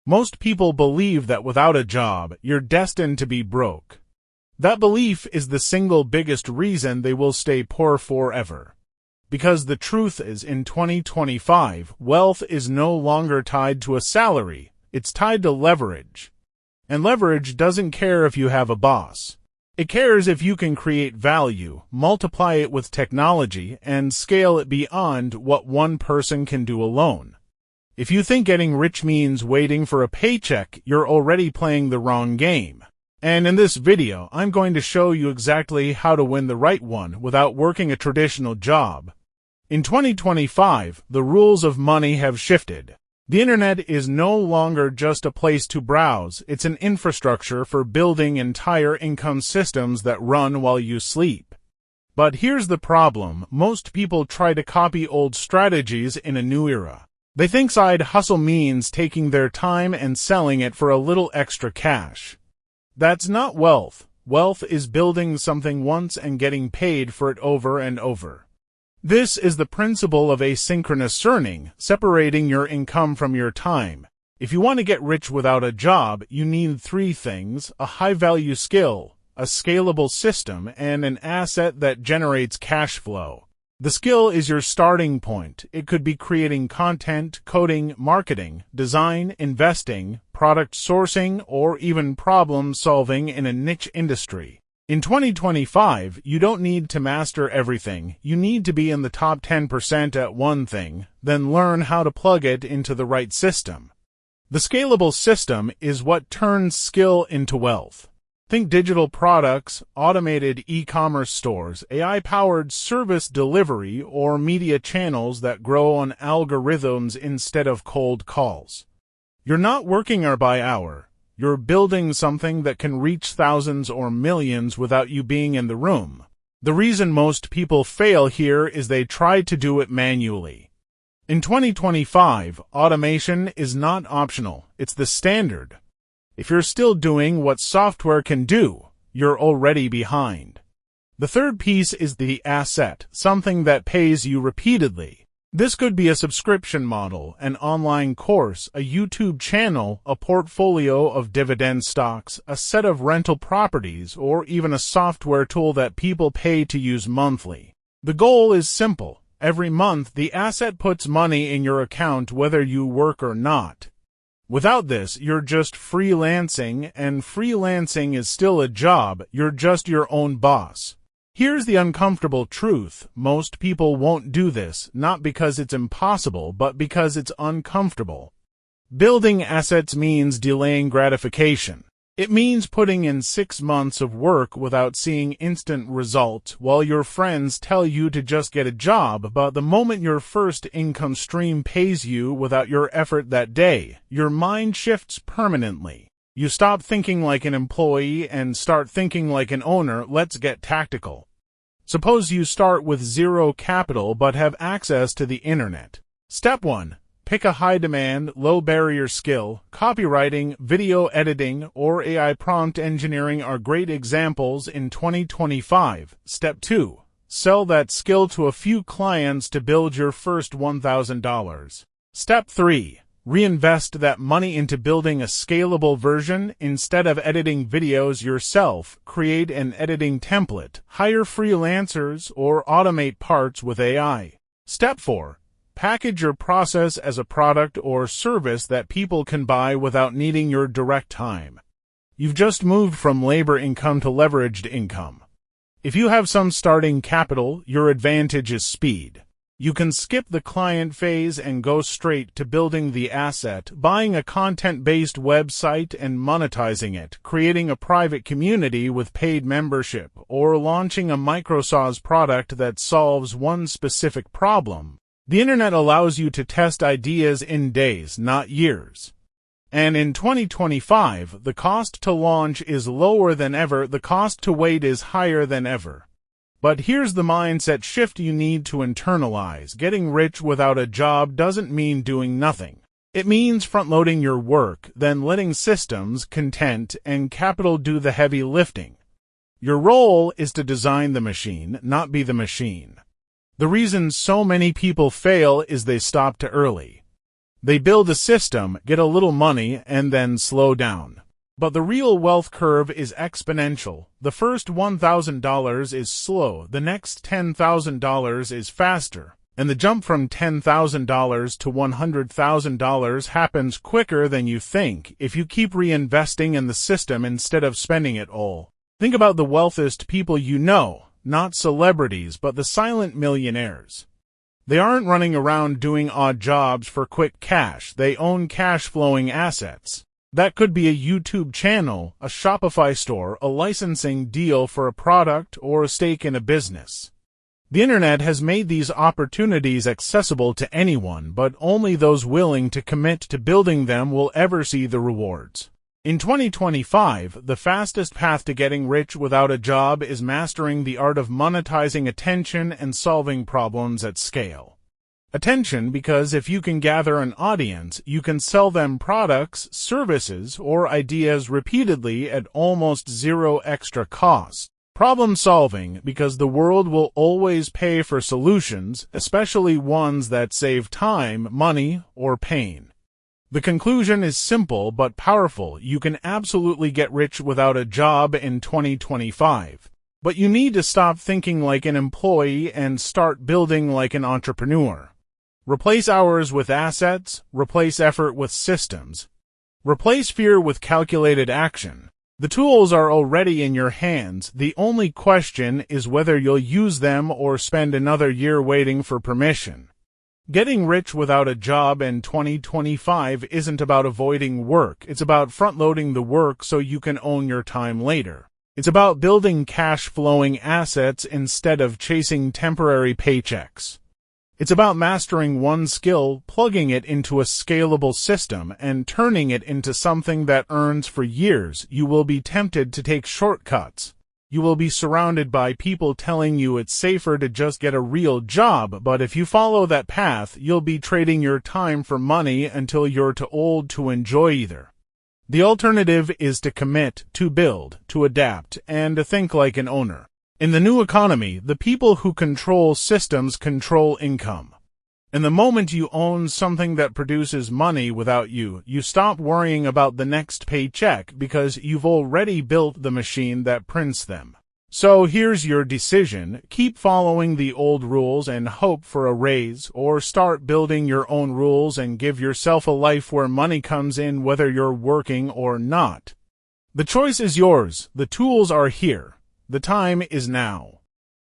Most people believe that without a job, you're destined to be broke. That belief is the single biggest reason they will stay poor forever. Because the truth is, in 2025, wealth is no longer tied to a salary, it's tied to leverage. And leverage doesn't care if you have a boss. It cares if you can create value, multiply it with technology, and scale it beyond what one person can do alone. If you think getting rich means waiting for a paycheck, you're already playing the wrong game. And in this video, I'm going to show you exactly how to win the right one without working a traditional job. In 2025, the rules of money have shifted. The internet is no longer just a place to browse, it's an infrastructure for building entire income systems that run while you sleep. But here's the problem: most people try to copy old strategies in a new era. They think side hustle means taking their time and selling it for a little extra cash. That's not wealth. Wealth is building something once and getting paid for it over and over. This is the principle of asynchronous earning, separating your income from your time. If you want to get rich without a job, you need three things: a high-value skill, a scalable system, and an asset that generates cash flow. The skill is your starting point. It could be creating content, coding, marketing, design, investing, product sourcing, or even problem solving in a niche industry. In 2025, you don't need to master everything. You need to be in the top 10% at one thing, then learn how to plug it into the right system. The scalable system is what turns skill into wealth. Think digital products, automated e-commerce stores, AI-powered service delivery, or media channels that grow on algorithms instead of cold calls. You're not working hour by hour. You're building something that can reach thousands or millions without you being in the room. The reason most people fail here is they try to do it manually. In 2025, automation is not optional, it's the standard. If you're still doing what software can do, you're already behind. The third piece is the asset, something that pays you repeatedly. This could be a subscription model, an online course, a YouTube channel, a portfolio of dividend stocks, a set of rental properties, or even a software tool that people pay to use monthly. The goal is simple. Every month, the asset puts money in your account whether you work or not. Without this, you're just freelancing, and freelancing is still a job. You're just your own boss. Here's the uncomfortable truth: most people won't do this, not because it's impossible, but because it's uncomfortable. Building assets means delaying gratification. It means putting in 6 months of work without seeing instant results, while your friends tell you to just get a job, but the moment your first income stream pays you without your effort that day, your mind shifts permanently. You stop thinking like an employee and start thinking like an owner. Let's get tactical. Suppose you start with zero capital but have access to the internet. Step 1. Pick a high-demand, low-barrier skill. Copywriting, video editing, or AI prompt engineering are great examples in 2025. Step 2. Sell that skill to a few clients to build your first $1,000. Step 3. Reinvest that money into building a scalable version. Instead of editing videos yourself, create an editing template, hire freelancers, or automate parts with AI. Step 4. Package your process as a product or service that people can buy without needing your direct time. You've just moved from labor income to leveraged income. If you have some starting capital, your advantage is speed. You can skip the client phase and go straight to building the asset, buying a content-based website and monetizing it, creating a private community with paid membership, or launching a micro-SaaS product that solves one specific problem. The internet allows you to test ideas in days, not years. And in 2025, the cost to launch is lower than ever, the cost to wait is higher than ever. But here's the mindset shift you need to internalize. Getting rich without a job doesn't mean doing nothing. It means front-loading your work, then letting systems, content, and capital do the heavy lifting. Your role is to design the machine, not be the machine. The reason so many people fail is they stop too early. They build a system, get a little money, and then slow down. But the real wealth curve is exponential. The first $1,000 is slow, the next $10,000 is faster, and the jump from $10,000 to $100,000 happens quicker than you think if you keep reinvesting in the system instead of spending it all. Think about the wealthiest people you know, not celebrities, but the silent millionaires. They aren't running around doing odd jobs for quick cash. They own cash-flowing assets. That could be a YouTube channel, a Shopify store, a licensing deal for a product, or a stake in a business. The internet has made these opportunities accessible to anyone, but only those willing to commit to building them will ever see the rewards. In 2025, the fastest path to getting rich without a job is mastering the art of monetizing attention and solving problems at scale. Attention, because if you can gather an audience, you can sell them products, services, or ideas repeatedly at almost zero extra cost. Problem solving, because the world will always pay for solutions, especially ones that save time, money, or pain. The conclusion is simple but powerful. You can absolutely get rich without a job in 2025. But you need to stop thinking like an employee and start building like an entrepreneur. Replace hours with assets, replace effort with systems. Replace fear with calculated action. The tools are already in your hands. The only question is whether you'll use them or spend another year waiting for permission. Getting rich without a job in 2025 isn't about avoiding work. It's about front-loading the work so you can own your time later. It's about building cash-flowing assets instead of chasing temporary paychecks. It's about mastering one skill, plugging it into a scalable system, and turning it into something that earns for years. You will be tempted to take shortcuts. You will be surrounded by people telling you it's safer to just get a real job, but if you follow that path, you'll be trading your time for money until you're too old to enjoy either. The alternative is to commit, to build, to adapt, and to think like an owner. In the new economy, the people who control systems control income. And the moment you own something that produces money without you, you stop worrying about the next paycheck because you've already built the machine that prints them. So here's your decision. Keep following the old rules and hope for a raise, or start building your own rules and give yourself a life where money comes in whether you're working or not. The choice is yours. The tools are here. The time is now.